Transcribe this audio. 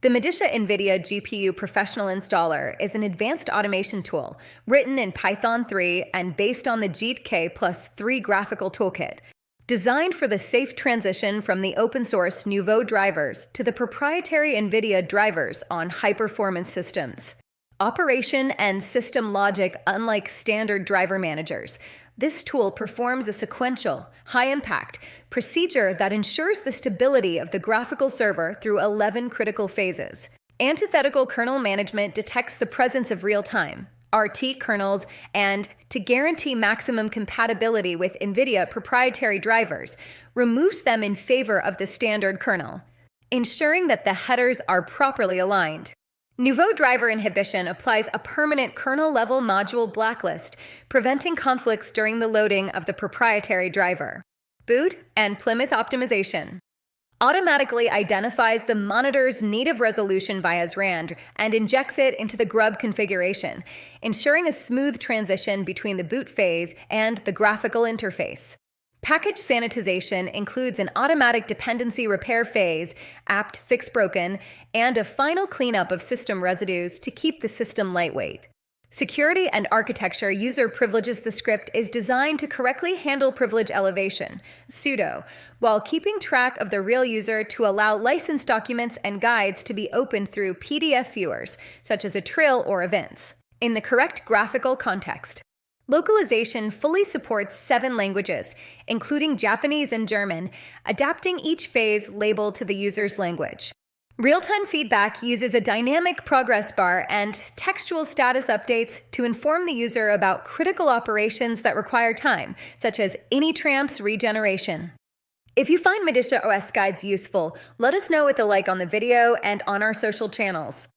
The MODICIA NVIDIA GPU Professional Installer is an advanced automation tool written in Python 3 and based on the GTK plus 3 graphical toolkit, designed for the safe transition from the open-source Nouveau drivers to the proprietary NVIDIA drivers on high-performance systems. Operation and system logic unlike standard driver managers. This tool performs a sequential, high-impact procedure that ensures the stability of the graphical server through 11 critical phases. Antithetical kernel management detects the presence of real-time RT kernels, and to guarantee maximum compatibility with NVIDIA proprietary drivers, removes them in favor of the standard kernel, ensuring that the headers are properly aligned. Nouveau driver inhibition applies a permanent kernel-level module blacklist, preventing conflicts during the loading of the proprietary driver. Boot and Plymouth optimization automatically identifies the monitor's native resolution via SRAM and injects it into the GRUB configuration, ensuring a smooth transition between the boot phase and the graphical interface. Package sanitization includes an automatic dependency repair phase, apt fix broken, and a final cleanup of system residues to keep the system lightweight. Security and architecture user privileges. The script is designed to correctly handle privilege elevation, sudo, while keeping track of the real user to allow licensed documents and guides to be opened through PDF viewers, such as a trail or events, in the correct graphical context. Localization fully supports 7 languages, including Japanese and German, adapting each phase labeled to the user's language. Real-time feedback uses a dynamic progress bar and textual status updates to inform the user about critical operations that require time, such as AnyTramp's regeneration. If you find MODICIA OS guides useful, let us know with a like on the video and on our social channels.